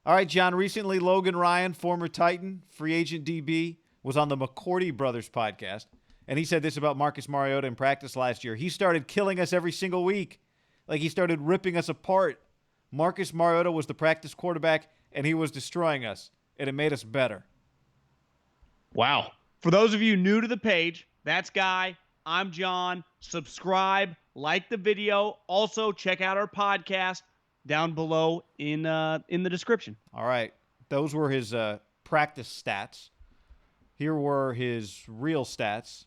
All right, John. Recently, Logan Ryan, former Titan, free agent DB, was on the McCourty Brothers podcast, and he said this about Marcus Mariota in practice last year. He started killing us every single week. Like, he started ripping us apart. Marcus Mariota was the practice quarterback, and he was destroying us, and it made us better. Wow. For those of you new to the page, that's Guy. I'm John. Subscribe, like the video. Also, check out our podcast down below in the description. All right. Those were his practice stats. Here were his real stats.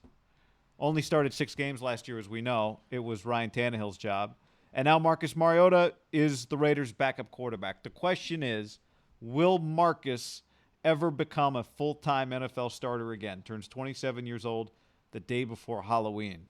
Only started 6 games last year, as we know. It was Ryan Tannehill's job. And now Marcus Mariota is the Raiders' backup quarterback. The question is, will Marcus ever become a full-time NFL starter again? Turns 27 years old the day before Halloween.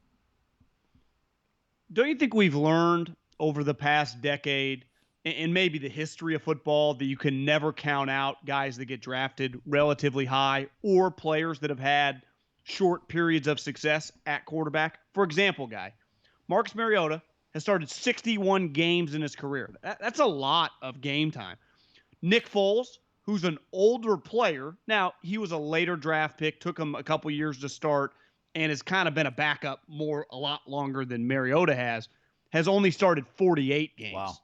Don't you think we've learned over the past decade and maybe the history of football that you can never count out guys that get drafted relatively high or players that have had short periods of success at quarterback? For example, Guy, Marcus Mariota has started 61 games in his career. That's a lot of game time. Nick Foles, who's an older player. Now, he was a later draft pick, took him a couple years to start, and has kind of been a backup a lot longer than Mariota has only started 48 games. Wow.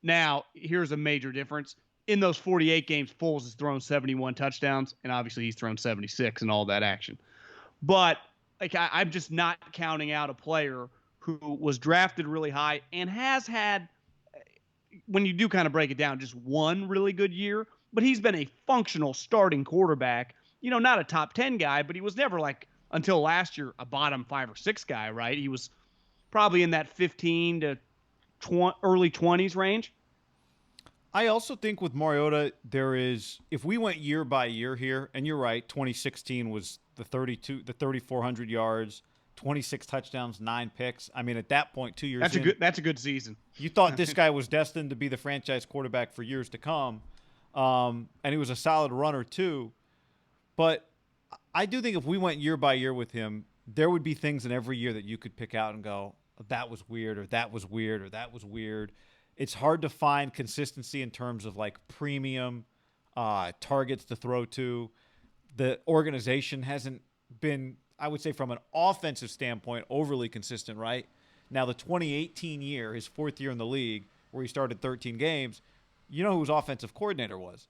Now, here's a major difference. In those 48 games, Foles has thrown 71 touchdowns, and obviously he's thrown 76 in all that action. But I'm just not counting out a player who was drafted really high and has had, when you do kind of break it down, just one really good year. But he's been a functional starting quarterback. You know, not a top 10 guy, but he was never until last year, a bottom 5 or 6 guy, right? He was probably in that 15 to early 20s range. I also think with Mariota, if we went year by year here, and you're right, 2016 was the 3,400 yards, 26 touchdowns, 9 picks. I mean, at that point, 2 years that's a good season. You thought this guy was destined to be the franchise quarterback for years to come, and he was a solid runner too. But I do think if we went year by year with him, there would be things in every year that you could pick out and go, that was weird, or that was weird, or that was weird. It's hard to find consistency in terms of premium targets to throw to. The organization hasn't been, I would say, from an offensive standpoint, overly consistent, right? Now, the 2018 year, his 4th year in the league, where he started 13 games, you know who his offensive coordinator was?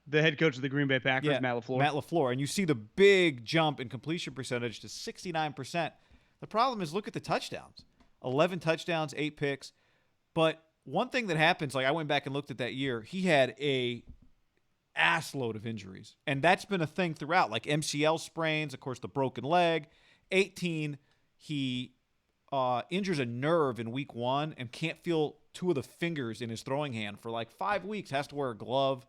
The head coach of the Green Bay Packers, yeah, Matt LaFleur. Matt LaFleur. And you see the big jump in completion percentage to 69%. The problem is, look at the touchdowns. 11 touchdowns, 8 picks. But one thing that happens, I went back and looked at that year, he had a ass load of injuries. And that's been a thing throughout, like MCL sprains, of course, the broken leg. 18, he injures a nerve in week 1 and can't feel 2 of the fingers in his throwing hand for 5 weeks, has to wear a glove.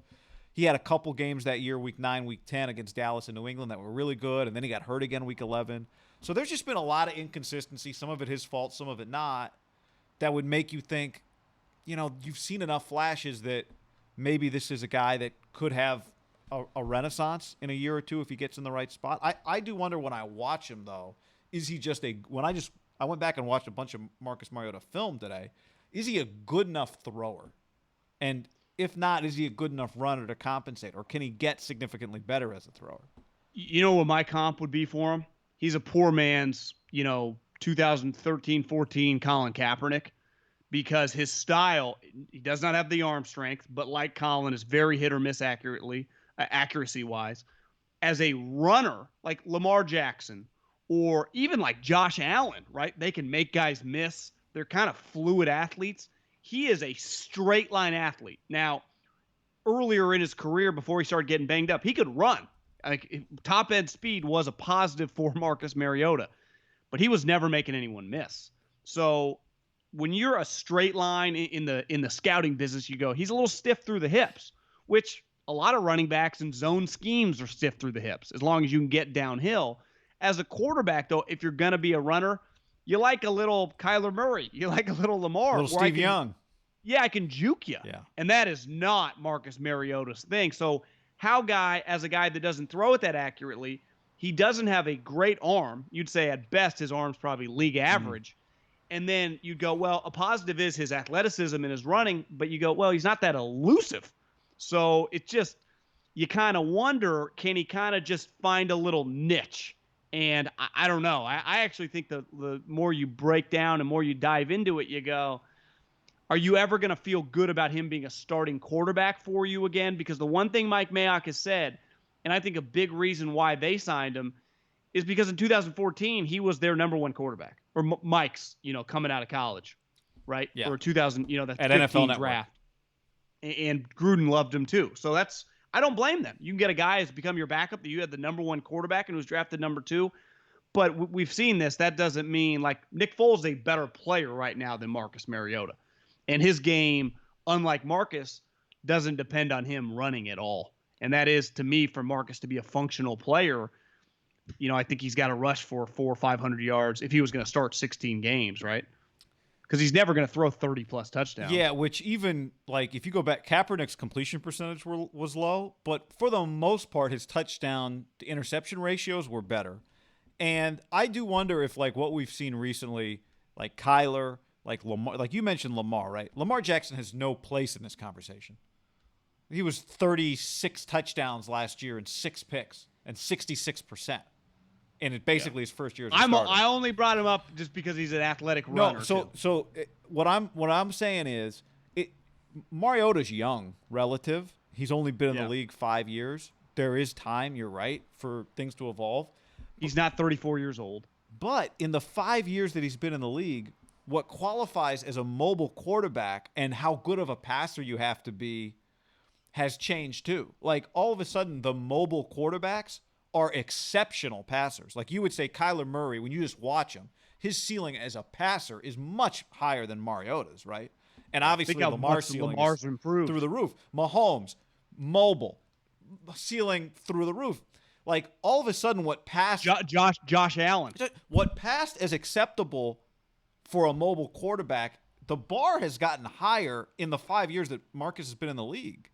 He had a couple games that year, week 9, week 10, against Dallas and New England that were really good, and then he got hurt again week 11. So there's just been a lot of inconsistency, some of it his fault, some of it not, that would make you think, you've seen enough flashes that maybe this is a guy that could have a renaissance in a year or two if he gets in the right spot. I do wonder when I watch him, though, is he just I went back and watched a bunch of Marcus Mariota film today. Is he a good enough thrower? And if not, is he a good enough runner to compensate? Or can he get significantly better as a thrower? You know what my comp would be for him? He's a poor man's, 2013-14 Colin Kaepernick, because his style, he does not have the arm strength, but like Colin, is very hit or miss accuracy-wise. As a runner, like Lamar Jackson or even like Josh Allen, right? They can make guys miss. They're kind of fluid athletes. He is a straight line athlete. Now, earlier in his career, before he started getting banged up, he could run. Top end speed was a positive for Marcus Mariota, but he was never making anyone miss. So when you're a straight line in the scouting business, you go, he's a little stiff through the hips, which a lot of running backs in zone schemes are stiff through the hips, as long as you can get downhill. As a quarterback, though, if you're going to be a runner, you like a little Kyler Murray. You like a little Lamar. A little Steve Young. Yeah, I can juke you. Yeah. And that is not Marcus Mariota's thing. So as a guy that doesn't throw it that accurately, he doesn't have a great arm. You'd say at best his arm's probably league average. And then you go, well, a positive is his athleticism and his running, but you go, well, he's not that elusive. So it's just, you kind of wonder, can he kind of just find a little niche? And I don't know. I actually think the more you break down and more you dive into it, you go, are you ever going to feel good about him being a starting quarterback for you again? Because the one thing Mike Mayock has said, and I think a big reason why they signed him, is because in 2014, he was their number one quarterback. Or Mike's, coming out of college, right? Yeah. Or 2000, that At 15 NFL draft. And Gruden loved him too. So I don't blame them. You can get a guy who's become your backup that you had the number one quarterback and who's drafted number 2. But we've seen this. That doesn't mean, like, Nick Foles is a better player right now than Marcus Mariota. And his game, unlike Marcus, doesn't depend on him running at all. And that is, to me, for Marcus to be a functional player, I think he's got to rush for 400 or 500 yards if he was going to start 16 games, right? Because he's never going to throw 30-plus touchdowns. Yeah, which even, like, if you go back, Kaepernick's completion percentage was low, but for the most part, his touchdown to interception ratios were better. And I do wonder if, like, what we've seen recently, like Kyler, like Lamar, like you mentioned Lamar, right? Lamar Jackson has no place in this conversation. He was 36 touchdowns last year and 6 picks and 66%. And it basically his first year as a starter. I only brought him up just because he's an athletic runner. So what I'm saying is, Mariota's young, relative. He's only been in the league 5 years. There is time, you're right, for things to evolve. He's not 34 years old. But in the 5 years that he's been in the league, what qualifies as a mobile quarterback and how good of a passer you have to be has changed too. Like, all of a sudden, the mobile quarterbacks are exceptional passers. Like, you would say Kyler Murray, when you just watch him, his ceiling as a passer is much higher than Mariota's, right? And obviously Lamar's ceiling is improved through the roof. Mahomes, mobile, ceiling through the roof. Like, all of a sudden, what passed Josh Allen, what passed as acceptable for a mobile quarterback, the bar has gotten higher in the 5 years that Marcus has been in the league.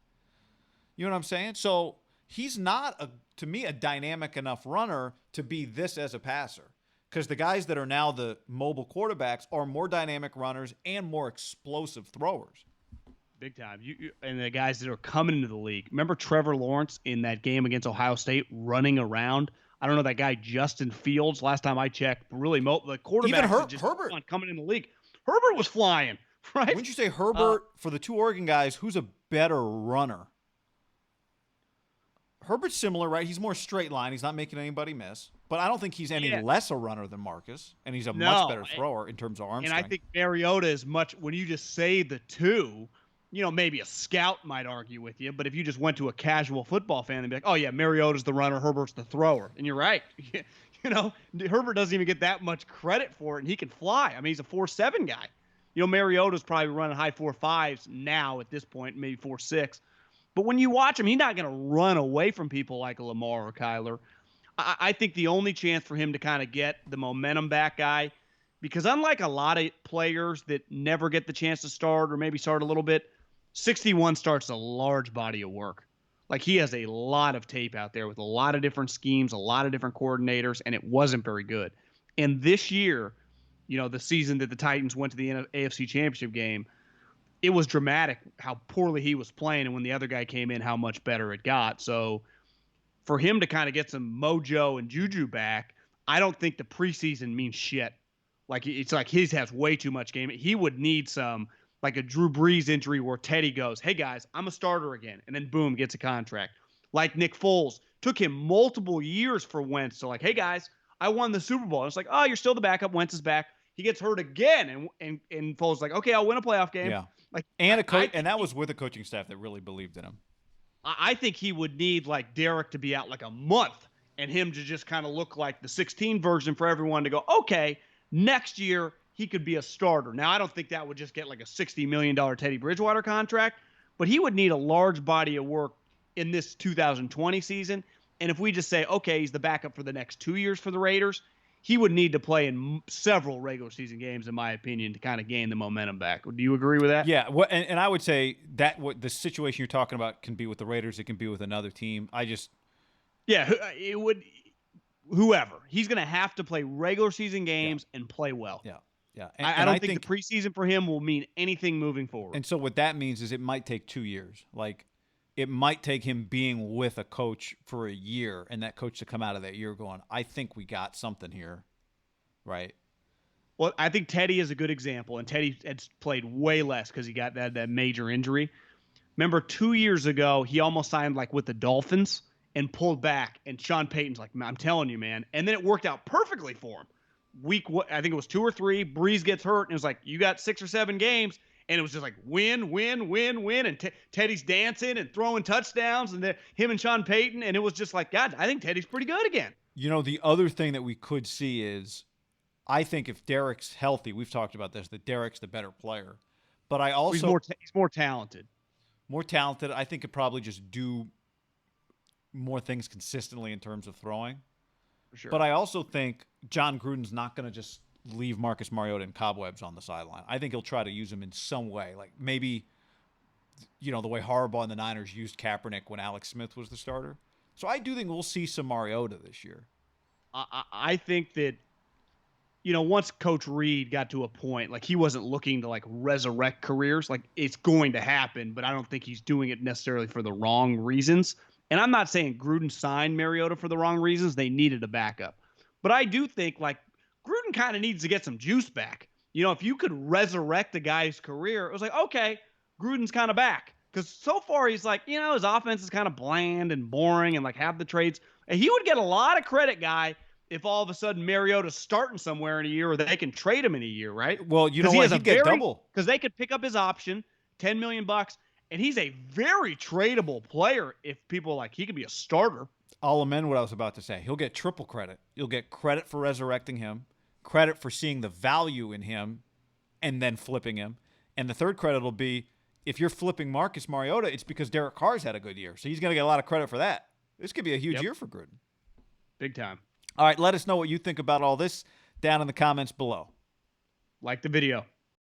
You know what I'm saying? So he's not, to me, a dynamic enough runner to be this as a passer. Because the guys that are now the mobile quarterbacks are more dynamic runners and more explosive throwers. Big time. And the guys that are coming into the league. Remember Trevor Lawrence in that game against Ohio State running around? I don't know that guy Justin Fields. Last time I checked, really the quarterback Herbert coming in the league. Herbert was flying, right? Wouldn't you say Herbert, for the 2 Oregon guys, who's a better runner? Herbert's similar, right? He's more straight line. He's not making anybody miss. But I don't think he's any less a runner than Marcus, and he's a much better thrower in terms of arm strength. And I think Mariota is much, when you just say the two, maybe a scout might argue with you, but if you just went to a casual football fan and be like, oh, yeah, Mariota's the runner, Herbert's the thrower. And you're right. Herbert doesn't even get that much credit for it, and he can fly. I mean, he's a 4.7 guy. Mariota's probably running high 4.5s now at this point, maybe 4.6. But when you watch him, he's not going to run away from people like a Lamar or Kyler. I think the only chance for him to kind of get the momentum back guy, because unlike a lot of players that never get the chance to start or maybe start a little bit, 61 starts a large body of work. Like, he has a lot of tape out there with a lot of different schemes, a lot of different coordinators, and it wasn't very good. And this year, the season that the Titans went to the AFC Championship game, it was dramatic how poorly he was playing, and when the other guy came in, how much better it got. So for him to kind of get some mojo and juju back, I don't think the preseason means shit. Like, it's like he has way too much game. He would need some, like a Drew Brees injury where Teddy goes, hey, guys, I'm a starter again, and then boom, gets a contract. Like Nick Foles, took him multiple years for Wentz to, like, hey, guys, I won the Super Bowl. And it's like, oh, you're still the backup. Wentz is back. He gets hurt again, and Foles is like, okay, I'll win a playoff game. Yeah. Like, and a coach, and that was with a coaching staff that really believed in him. I think he would need, like, Derek to be out like a month and him to just kind of look like the 16 version for everyone to go, okay, next year he could be a starter. Now, I don't think that would just get like a $60 million Teddy Bridgewater contract, but he would need a large body of work in this 2020 season. And if we just say, okay, he's the backup for the next 2 years for the Raiders, he would need to play in several regular season games, in my opinion, to kind of gain the momentum back. Do you agree with that? Yeah, and I would say that what the situation you're talking about can be with the Raiders. It can be with another team. Yeah, it would – whoever. He's going to have to play regular season games and play well. Yeah. Yeah. I don't think the preseason for him will mean anything moving forward. And so what that means is it might take 2 years. Like, it might take him being with a coach for a year and that coach to come out of that year going, I think we got something here, right? Well, I think Teddy is a good example, and Teddy had played way less because he got that major injury. Remember 2 years ago, he almost signed like with the Dolphins and pulled back, and Sean Payton's like, I'm telling you, man. And then it worked out perfectly for him. I think it was 2 or 3, Breeze gets hurt, and it was like, you got 6 or 7 games, and it was just like win, win, win, win, and Teddy's dancing and throwing touchdowns, and him and Sean Payton, and it was just like, God, I think Teddy's pretty good again. You know, the other thing that we could see is, I think if Derek's healthy, we've talked about this, that Derek's the better player. But I also he's more talented. More talented. I think could probably just do more things consistently in terms of throwing. For sure. But I also think John Gruden's not going to just leave Marcus Mariota in cobwebs on the sideline. I think he'll try to use him in some way. Like maybe, the way Harbaugh and the Niners used Kaepernick when Alex Smith was the starter. So I do think we'll see some Mariota this year. I think that, once Coach Reed got to a point, like he wasn't looking to like resurrect careers, like it's going to happen, but I don't think he's doing it necessarily for the wrong reasons. And I'm not saying Gruden signed Mariota for the wrong reasons. They needed a backup. But I do think like Gruden kind of needs to get some juice back. If you could resurrect a guy's career, it was like, okay, Gruden's kind of back. Because so far he's like, his offense is kind of bland and boring and like have the trades. And he would get a lot of credit, guy, if all of a sudden Mariota's starting somewhere in a year or they can trade him in a year, right? Well, you know what? He'd get double. Because they could pick up his option, $10 million, and he's a very tradable player if people like he could be a starter. I'll amend what I was about to say. He'll get triple credit. You'll get credit for resurrecting him, credit for seeing the value in him, and then flipping him. And the third credit will be if you're flipping Marcus Mariota, it's because Derek Carr's had a good year. So he's going to get a lot of credit for that. This could be a huge year for Gruden. Big time. All right, let us know what you think about all this down in the comments below. Like the video.